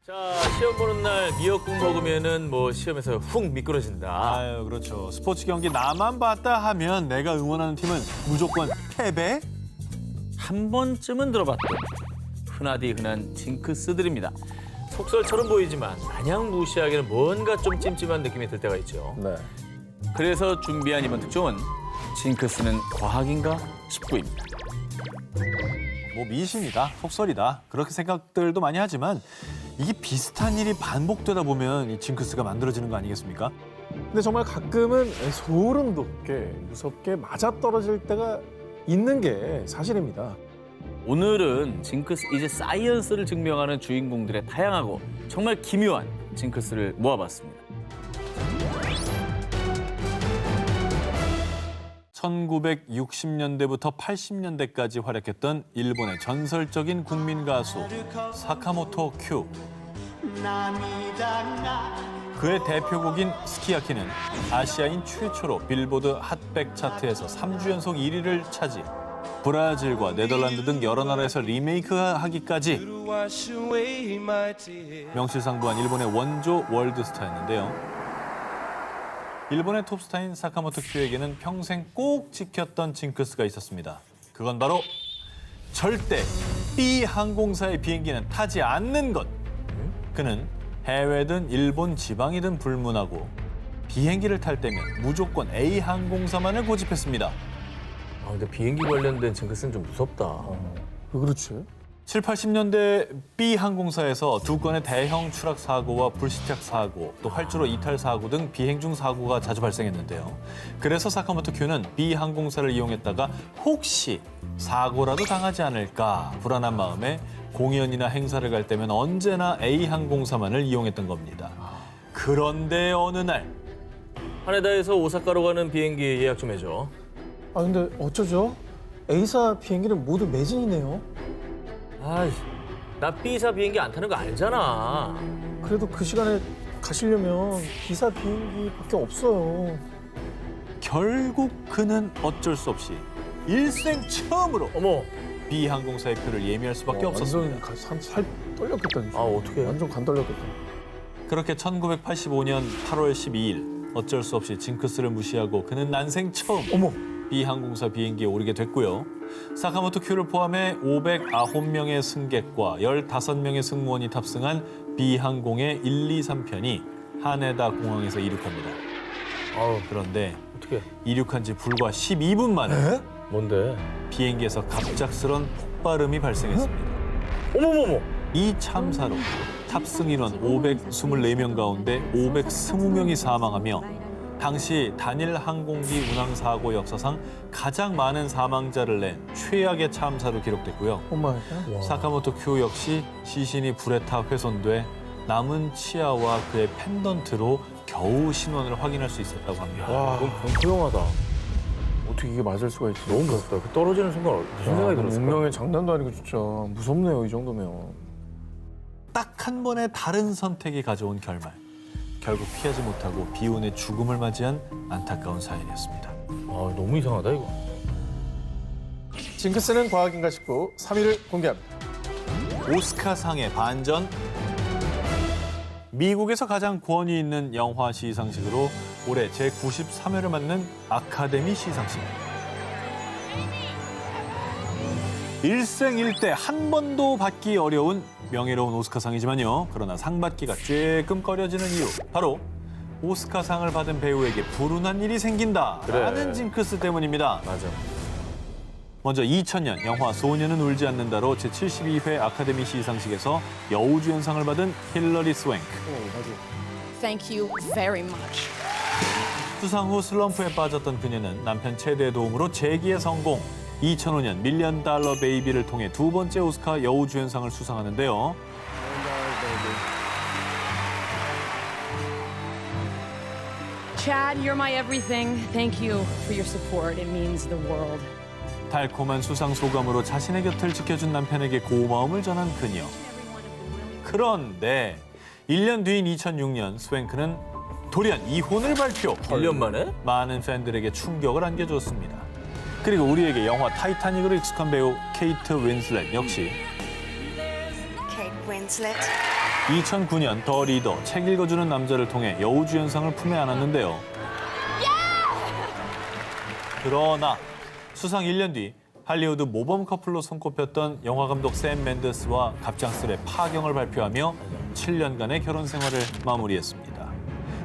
자, 시험 보는 날 미역국 먹으면은 뭐 시험에서 훅 미끄러진다. 아유, 그렇죠. 스포츠 경기 나만 봤다 하면 내가 응원하는 팀은 무조건 패배? 한 번쯤은 들어봤던 흔하디 흔한 징크스들입니다. 속설처럼 보이지만 마냥 무시하기는 뭔가 좀 찜찜한 느낌이 들 때가 있죠. 네. 그래서 준비한 이번 특종은 징크스는 과학인가 싶고입니다. 뭐 미신이다, 속설이다 그렇게 생각들도 많이 하지만 이게 비슷한 일이 반복되다 보면 이 징크스가 만들어지는 거 아니겠습니까? 근데 정말 가끔은 소름 돋게 무섭게 맞아떨어질 때가 있는 게 사실입니다. 오늘은 징크스 이제 사이언스를 증명하는 주인공들의 다양하고 정말 기묘한 징크스를 모아봤습니다. 1960년대부터 80년대까지 활약했던 일본의 전설적인 국민 가수 사카모토 큐. 그의 대표곡인 스키야키는 아시아인 최초로 빌보드 핫백 차트에서 3주 연속 1위를 차지, 브라질과 네덜란드 등 여러 나라에서 리메이크하기까지 명실상부한 일본의 원조 월드스타였는데요. 일본의 톱스타인 사카모토 큐에게는 평생 꼭 지켰던 징크스가 있었습니다. 그건 바로 절대 B 항공사의 비행기는 타지 않는 것. 그는 해외든 일본 지방이든 불문하고 비행기를 탈 때면 무조건 A 항공사만을 고집했습니다. 아, 근데 비행기 관련된 징크스는 좀 무섭다. 왜 그렇지? 7, 80년대 B 항공사에서 두 건의 대형 추락 사고와 불시착 사고, 또 활주로 이탈 사고 등 비행 중 사고가 자주 발생했는데요. 그래서 사카모토 큐는 B 항공사를 이용했다가 혹시 사고라도 당하지 않을까 불안한 마음에 공연이나 행사를 갈 때면 언제나 A 항공사만을 이용했던 겁니다. 그런데 어느 날 하네다에서 오사카로 가는 비행기 예약 좀 해줘. 아 근데 어쩌죠? A사 비행기는 모두 매진이네요. 아이, 나 B사 비행기 안 타는 거 알잖아. 그래도 그 시간에 가시려면 B사 비행기밖에 없어요. 결국 그는 어쩔 수 없이 일생 처음으로 어머, B 항공사의 표를 예매할 수밖에 없었습니다. 완전 살 떨렸겠다. 진짜. 아, 어떡해. 완전 간 떨렸겠다. 그렇게 1985년 8월 12일 어쩔 수 없이 징크스를 무시하고 그는 난생 처음 어머. B 항공사 비행기에 오르게 됐고요. 사카모토 큐를 포함해 509명의 승객과 15명의 승무원이 탑승한 B 항공의 1, 2, 3편이 하네다 공항에서 이륙합니다. 아우, 그런데 어떡해. 이륙한 지 불과 12분 만에 뭔데? 비행기에서 갑작스런 폭발음이 발생했습니다. 어머머머. 이 참사로 탑승 인원 524명 가운데 520명이 사망하며 당시 단일 항공기 운항 사고 역사상 가장 많은 사망자를 낸 최악의 참사로 기록됐고요. 엄마. 사카모토 큐 역시 시신이 불에 타 훼손돼 남은 치아와 그의 펜던트로 겨우 신원을 확인할 수 있었다고 합니다. 와. 그건 공포영화다. 어떻게 이게 맞을 수가 있지? 너무 무섭다. 그 떨어지는 순간 무슨 생각이 들었을까? 운명의 장난도 아니고 진짜 무섭네요, 이 정도면. 딱 한 번의 다른 선택이 가져온 결말. 결국 피하지 못하고 비운의 죽음을 맞이한 안타까운 사연이었습니다. 아, 너무 이상하다, 이거. 징크스는 과학인가 싶고 3위를 공개합니다. 오스카상의 반전. 미국에서 가장 권위 있는 영화 시상식으로 올해 제93회를 맞는 아카데미 시상식. 일생일대 한 번도 받기 어려운 명예로운 오스카상이지만요. 그러나 상 받기가 쬐끔 꺼려지는 이유. 바로 오스카상을 받은 배우에게 불운한 일이 생긴다라는 그래. 징크스 때문입니다. 맞아. 먼저 2000년 영화 소녀는 울지 않는다로 제72회 아카데미 시상식에서 여우주연상을 받은 힐러리 스웽크. Thank you very much. 수상 후 슬럼프에 빠졌던 그녀는 남편 체드의 도움으로 재기에 성공. 2005년 밀리언 달러 베이비를 통해 두 번째 오스카 여우주연상을 수상하는데요. Chad, you're my everything. Thank you for your support. It means the world. 달콤한 수상 소감으로 자신의 곁을 지켜준 남편에게 고마움을 전한 그녀. 그런데 1년 뒤인 2006년 스웽크는 돌연 이혼을 발표. 1년 만에? 많은 팬들에게 충격을 안겨줬습니다. 그리고 우리에게 영화 타이타닉으로 익숙한 배우 케이트 윈슬렛 역시 Kate Winslet. 2009년 더 리더, 책 읽어주는 남자를 통해 여우주연상을 품에 안았는데요. 그러나 수상 1년 뒤 할리우드 모범 커플로 손꼽혔던 영화감독 샘 맨데스와 갑작스레 파경을 발표하며 7년간의 결혼 생활을 마무리했습니다.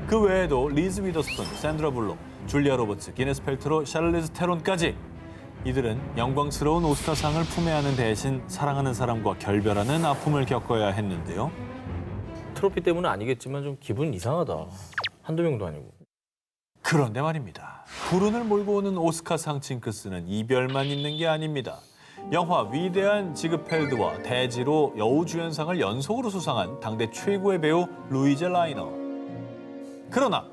그 외에도 리즈 위더스톤, 샌드라 불록, 줄리아 로버츠, 기네스 펠트로, 샤를리즈 테론까지 이들은 영광스러운 오스카상을 품에 안은 대신 사랑하는 사람과 결별하는 아픔을 겪어야 했는데요. 트로피 때문은 아니겠지만 좀 기분 이상하다. 한두 명도 아니고. 그런데 말입니다. 불운을 몰고 오는 오스카상 징크스는 이별만 있는 게 아닙니다. 영화 위대한 지그펠드와 대지로 여우주연상을 연속으로 수상한 당대 최고의 배우 루이제 라이너. 그러나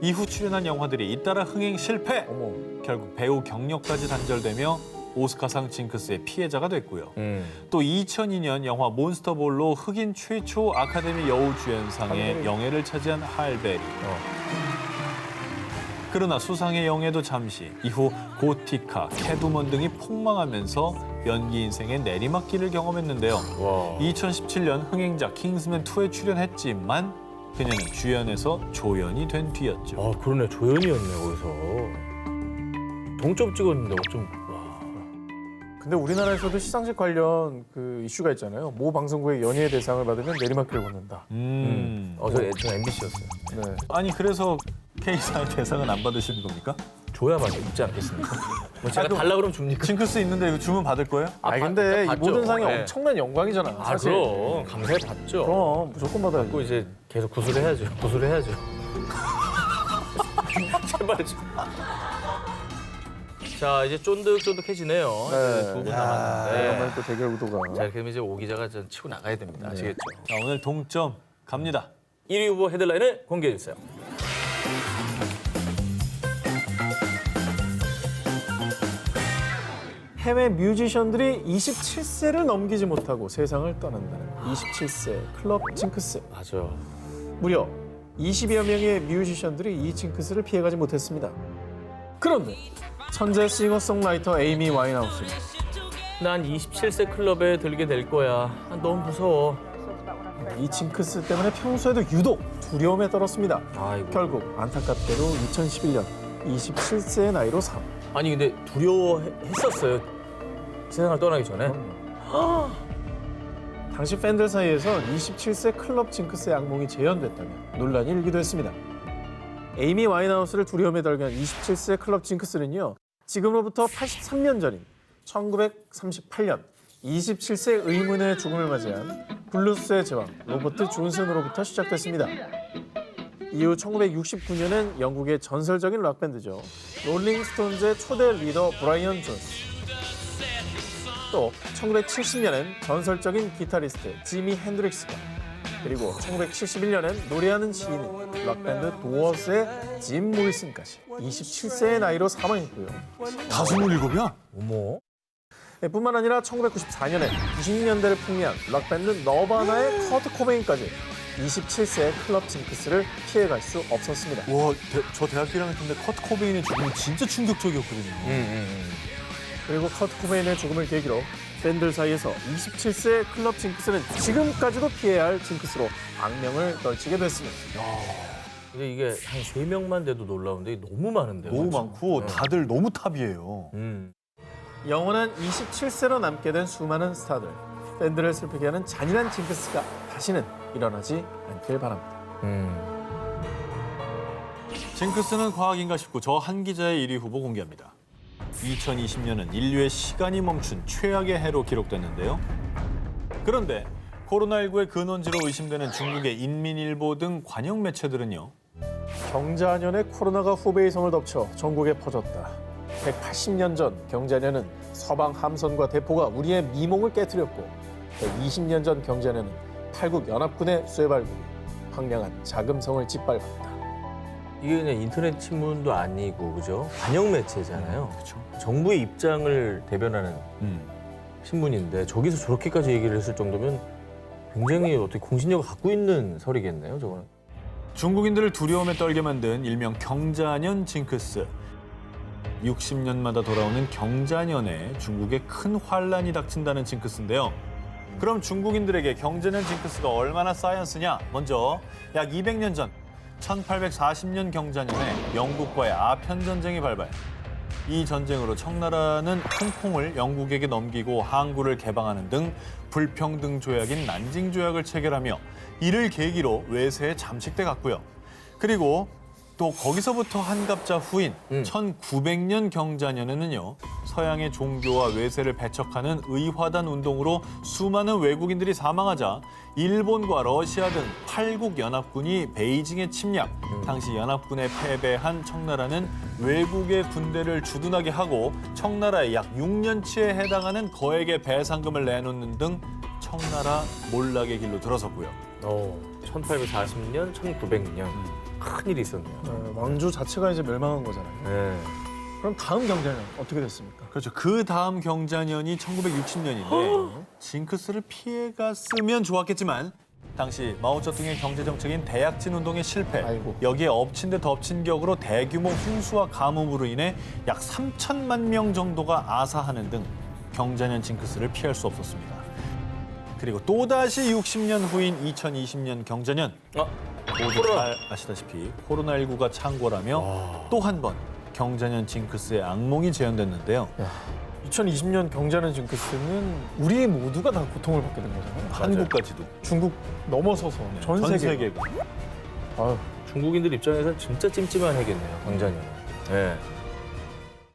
이후 출연한 영화들이 잇따라 흥행 실패. 결국 배우 경력까지 단절되며 오스카상 징크스의 피해자가 됐고요. 또 2002년 영화 몬스터볼로 흑인 최초 아카데미 여우주연상의 영예를 차지한 할베리. 그러나 수상의 영예도 잠시, 이후 고티카, 캐두먼 등이 폭망하면서 연기 인생의 내리막길을 경험했는데요. 와. 2017년 흥행작 킹스맨2에 출연했지만 그녀는 주연에서 조연이 된 뒤였죠. 아, 그러네. 조연이었네, 거기서. 동점 찍었는데 어쩜. 와. 근데 우리나라에서도 시상식 관련 그 이슈가 있잖아요. 모 방송국의 연예 대상을 받으면 내리막길을 걷는다. 저 MBC였어요. 네. 아니 그래서 K사의 대상은 안 받으시는 겁니까? 줘야만 있지 않겠습니까? 뭐 제가 달라 그러면 줍니까? 징크스 있는데 이거 주문 받을 거예요? 아니 근데 이 받죠. 모든 상이 네. 엄청난 영광이잖아. 아, 사실. 그럼. 감사히 받죠. 그럼 무조건 받아야지. 또 이제 계속 구술해야죠. 구술해야죠. 제발 좀. 자, 이제 쫀득쫀득해지네요. 네. 두 분 정말 남았는데. 또 대결 구도가. 자, 그럼 이제 오 기자가 좀 치고 나가야 됩니다. 아시겠죠? 자, 오늘 동점 갑니다. 1위 후보 헤드라인을 공개해 주세요. 해외 뮤지션들이 27세를 넘기지 못하고 세상을 떠난다는 27세 클럽 징크스. 맞아. 무려 20여 명의 뮤지션들이 이 징크스를 피해가지 못했습니다. 그런데 천재 싱어송라이터 에이미 와인하우스. 난 27세 클럽에 들게 될 거야. 아, 너무 무서워. 이 징크스 때문에 평소에도 유독 두려움에 떨었습니다. 아이고. 결국 안타깝게도 2011년 27세의 나이로 사망. 아니 근데 두려워했었어요. 세상을 떠나기 전에. 당시 팬들 사이에서 27세 클럽 징크스의 악몽이 재현됐다며 논란이 일기도 했습니다. 에이미 와인하우스를 두려움에 떨게 한 27세 클럽 징크스는요. 지금으로부터 83년 전인 1938년 27세 의문의 죽음을 맞이한 블루스의 제왕 로버트 존슨으로부터 시작됐습니다. 이후 1969년엔 영국의 전설적인 락밴드죠. 롤링스톤즈의 초대 리더 브라이언 존스. 또 1970년엔 전설적인 기타리스트 지미 핸드릭스가, 그리고 1971년엔 노래하는 시인인 락밴드 도어스의 짐 모리슨까지 27세의 나이로 사망했고요. 다 27이야? 어머. 뿐만 아니라 1994년에 90년대를 풍미한 락밴드 너바나의 커트 코베인까지 27세의 클럽 징크스를 피해갈 수 없었습니다. 와, 저 대학교 1학년 때인데 커트 코베인의 죽음이 진짜 충격적이었거든요. 그리고 커트 코베인의 죽음을 계기로 팬들 사이에서 27세의 클럽 징크스는 지금까지도 피해야 할 징크스로 악명을 떨치게 됐습니다. 근데 이게 한 3명만 돼도 놀라운데 너무 많은데요. 너무 그렇죠? 많고 다들 너무 탑이에요. 영원한 27세로 남게 된 수많은 스타들. 팬들을 슬프게 하는 잔인한 징크스가 다시는 일어나지 않길 바랍니다. 징크스는 과학인가 싶고 저 한 기자의 1위 후보 공개합니다. 2020년은 인류의 시간이 멈춘 최악의 해로 기록됐는데요. 그런데 코로나19의 근원지로 의심되는 중국의 인민일보 등 관영 매체들은요. 경자년에 코로나가 후베이 성을 덮쳐 전국에 퍼졌다. 180년 전 경자년은 서방 함선과 대포가 우리의 미몽을 깨뜨렸고 120년 전 경자년은 팔국 연합군의 쇠발굴이 황량한 자금성을 짓밟았다. 이게 그냥 인터넷 신문도 아니고 그죠? 관영 매체잖아요. 그렇죠. 정부의 입장을 대변하는 신문인데 저기서 저렇게까지 얘기를 했을 정도면 굉장히 어떻게 공신력을 갖고 있는 설이겠네요, 저거는. 중국인들을 두려움에 떨게 만든 일명 경자년 징크스. 60년마다 돌아오는 경자년에 중국에 큰 환란이 닥친다는 징크스인데요. 그럼 중국인들에게 경제는 징크스가 얼마나 쌓였으냐? 먼저 약 200년 전 1840년 경자년에 영국과의 아편 전쟁이 발발. 이 전쟁으로 청나라는 홍콩을 영국에게 넘기고 항구를 개방하는 등 불평등 조약인 난징 조약을 체결하며 이를 계기로 외세에 잠식돼 갔고요. 그리고 또 거기서부터 한갑자 후인 1900년 경자년에는요. 서양의 종교와 외세를 배척하는 의화단 운동으로 수많은 외국인들이 사망하자 일본과 러시아 등 8국 연합군이 베이징에 침략. 당시 연합군에 패배한 청나라는 외국의 군대를 주둔하게 하고 청나라에 약 6년치에 해당하는 거액의 배상금을 내놓는 등 청나라 몰락의 길로 들어섰고요. 1840년, 1900년. 큰일이 있었네요. 왕조 자체가 이제 멸망한 거잖아요. 네. 그럼 다음 경제는 어떻게 됐습니까? 그렇죠. 그 다음 경자년이 1960년인데 징크스를 피해갔으면 좋았겠지만 당시 마오쩌둥의 경제정책인 대약진 운동의 실패, 아이고. 여기에 엎친 데 덮친 격으로 대규모 홍수와 가뭄으로 인해 약 3천만 명 정도가 아사하는 등 경자년 징크스를 피할 수 없었습니다. 그리고 또다시 60년 후인 2020년 경자년 모두 잘 아시다시피 코로나19가 창궐하며 또 한 번 경자년 징크스의 악몽이 재현됐는데요. 2020년 경자년 징크스는 우리 모두가 다 고통을 받게 된 거잖아요. 한국까지도. 중국 넘어서서 전 세계가. 아유, 중국인들 입장에서는 진짜 찜찜한 해겠네요, 경자년. 네.